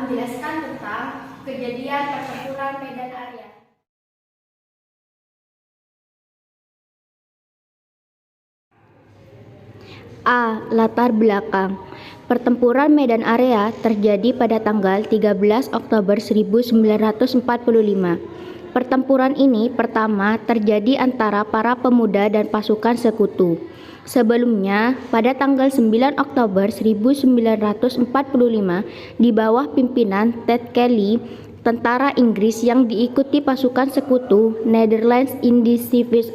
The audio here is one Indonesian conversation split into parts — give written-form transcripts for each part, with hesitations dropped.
menjelaskan tentang kejadian pertempuran Medan Area. A. Latar belakang. Pertempuran Medan Area terjadi pada tanggal 13 Oktober 1945. Pertempuran ini pertama terjadi antara para pemuda dan pasukan sekutu. Sebelumnya, pada tanggal 9 Oktober 1945, di bawah pimpinan Ted Kelly, tentara Inggris yang diikuti pasukan sekutu Netherlands Indian Service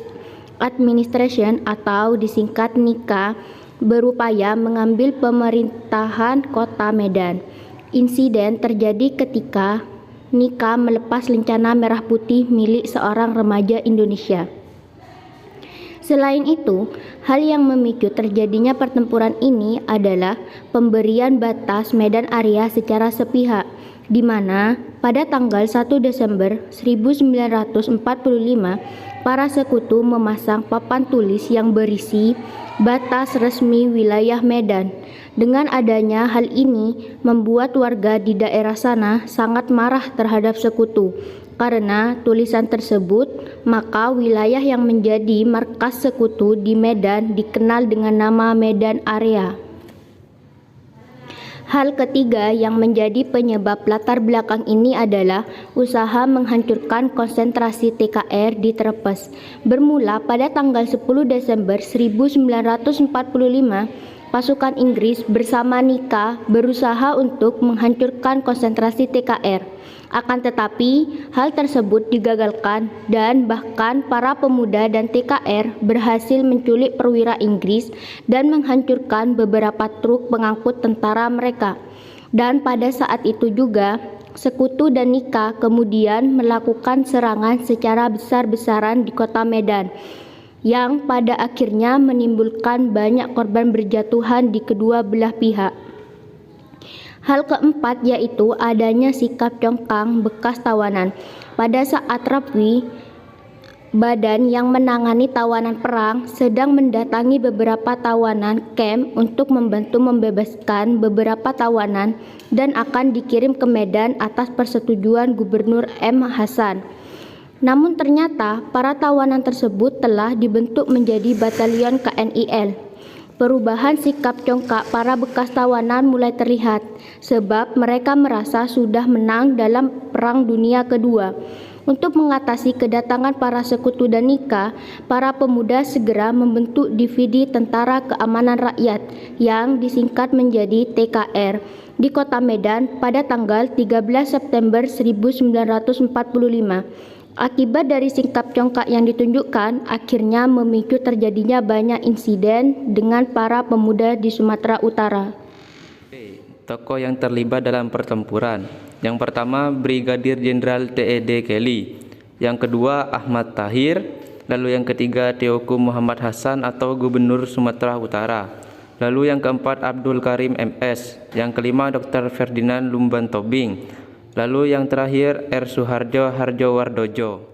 Administration atau disingkat NICA, berupaya mengambil pemerintahan kota Medan. Insiden terjadi ketika NICA melepas lencana merah putih milik seorang remaja Indonesia. Selain itu, hal yang memicu terjadinya pertempuran ini adalah pemberian batas Medan Area secara sepihak, di mana pada tanggal 1 Desember 1945 para sekutu memasang papan tulis yang berisi batas resmi wilayah Medan. Dengan adanya hal ini membuat warga di daerah sana sangat marah terhadap sekutu. Karena tulisan tersebut, maka wilayah yang menjadi markas sekutu di Medan dikenal dengan nama Medan Area. Hal ketiga yang menjadi penyebab latar belakang ini adalah usaha menghancurkan konsentrasi TKR di Trepes. Bermula pada tanggal 10 Desember 1945, pasukan Inggris bersama NICA berusaha untuk menghancurkan konsentrasi TKR. Akan tetapi, hal tersebut digagalkan dan bahkan para pemuda dan TKR berhasil menculik perwira Inggris dan menghancurkan beberapa truk pengangkut tentara mereka. Dan pada saat itu juga, sekutu dan NICA kemudian melakukan serangan secara besar-besaran di kota Medan, yang pada akhirnya menimbulkan banyak korban berjatuhan di kedua belah pihak. Hal keempat yaitu adanya sikap congkang bekas tawanan. Pada saat Rapwi, badan yang menangani tawanan perang sedang mendatangi beberapa tawanan camp untuk membantu membebaskan beberapa tawanan dan akan dikirim ke Medan atas persetujuan Gubernur M. Hasan. Namun ternyata para tawanan tersebut telah dibentuk menjadi batalion KNIL. Perubahan sikap congkak para bekas tawanan mulai terlihat sebab mereka merasa sudah menang dalam Perang Dunia Kedua. Untuk mengatasi kedatangan para sekutu dan NICA, para pemuda segera membentuk divisi Tentara Keamanan Rakyat yang disingkat menjadi TKR di kota Medan pada tanggal 13 September 1945. Akibat dari sikap congkak yang ditunjukkan, akhirnya memicu terjadinya banyak insiden dengan para pemuda di Sumatera Utara. Tokoh yang terlibat dalam pertempuran. Yang pertama, Brigadir Jenderal T.E.D. Kelly. Yang kedua, Ahmad Tahir. Lalu yang ketiga, Teuku Muhammad Hasan atau Gubernur Sumatera Utara. Lalu yang keempat, Abdul Karim MS. Yang kelima, Dr. Ferdinand Lumban Tobing. Lalu yang terakhir, R. Suharjo Harjowardojo.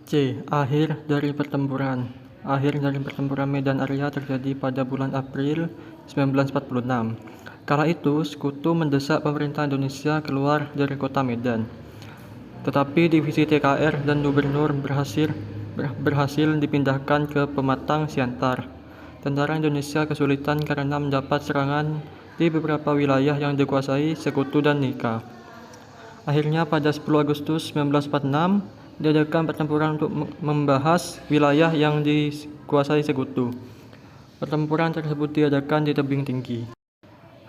C. Akhir dari pertempuran. Akhir dari pertempuran Medan Area terjadi pada bulan April 1946. Kala itu, sekutu mendesak pemerintah Indonesia keluar dari kota Medan. Tetapi divisi TKR dan gubernur berhasil dipindahkan ke Pematang Siantar. Tentara Indonesia kesulitan karena mendapat serangan di beberapa wilayah yang dikuasai sekutu dan NICA. Akhirnya pada 10 Agustus 1946 diadakan pertempuran untuk membahas wilayah yang dikuasai sekutu. Pertempuran tersebut diadakan di tebing tinggi.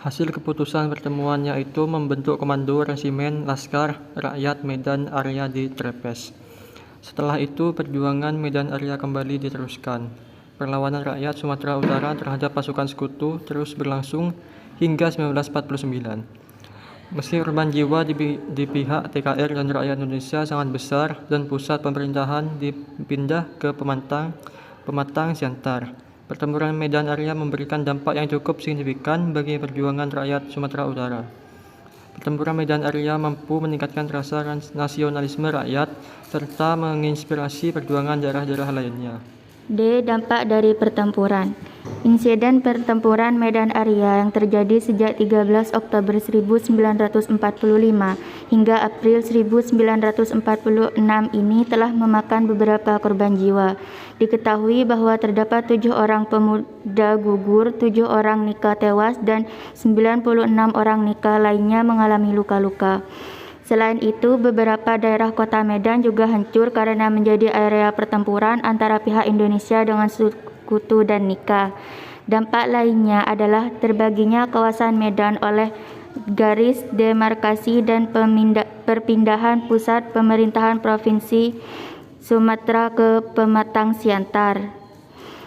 Hasil keputusan pertemuan yaitu membentuk Komando Resimen Laskar Rakyat Medan Area di Trepes. Setelah itu perjuangan Medan Area kembali diteruskan. Perlawanan rakyat Sumatera Utara terhadap pasukan sekutu terus berlangsung hingga 1949. Meski korban jiwa di pihak TKR dan rakyat Indonesia sangat besar dan pusat pemerintahan dipindah ke Pematang Siantar, pertempuran Medan Area memberikan dampak yang cukup signifikan bagi perjuangan rakyat Sumatera Utara. Pertempuran Medan Area mampu meningkatkan rasa nasionalisme rakyat serta menginspirasi perjuangan daerah-daerah lainnya. D. Dampak dari pertempuran. Insiden pertempuran Medan Area yang terjadi sejak 13 Oktober 1945 hingga April 1946 ini telah memakan beberapa korban jiwa. Diketahui bahwa terdapat 7 orang pemuda gugur, 7 orang nikah tewas, dan 96 orang nikah lainnya mengalami luka-luka. Selain itu, beberapa daerah kota Medan juga hancur karena menjadi area pertempuran antara pihak Indonesia dengan Sekutu dan Nika. Dampak lainnya adalah terbaginya kawasan Medan oleh garis demarkasi dan perpindahan pusat pemerintahan Provinsi Sumatera ke Pematang Siantar.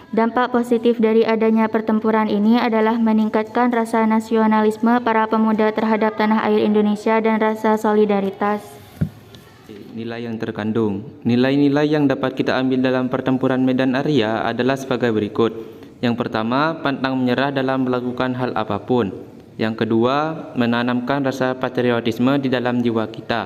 Dampak positif dari adanya pertempuran ini adalah meningkatkan rasa nasionalisme para pemuda terhadap tanah air Indonesia dan rasa solidaritas. Nilai yang terkandung. Nilai-nilai yang dapat kita ambil dalam pertempuran Medan Area adalah sebagai berikut. Yang pertama, pantang menyerah dalam melakukan hal apapun. Yang kedua, menanamkan rasa patriotisme di dalam jiwa kita.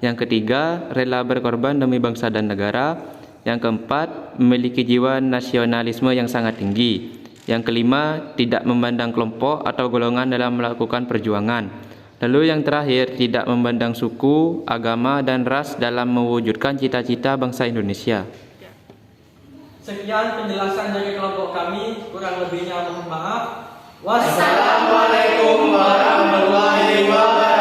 Yang ketiga, rela berkorban demi bangsa dan negara. Yang keempat, memiliki jiwa nasionalisme yang sangat tinggi. Yang kelima, tidak memandang kelompok atau golongan dalam melakukan perjuangan. Lalu yang terakhir, tidak memandang suku, agama, dan ras dalam mewujudkan cita-cita bangsa Indonesia. Sekian penjelasan dari kelompok kami, kurang lebihnya mohon maaf. Wassalamualaikum warahmatullahi wabarakatuh.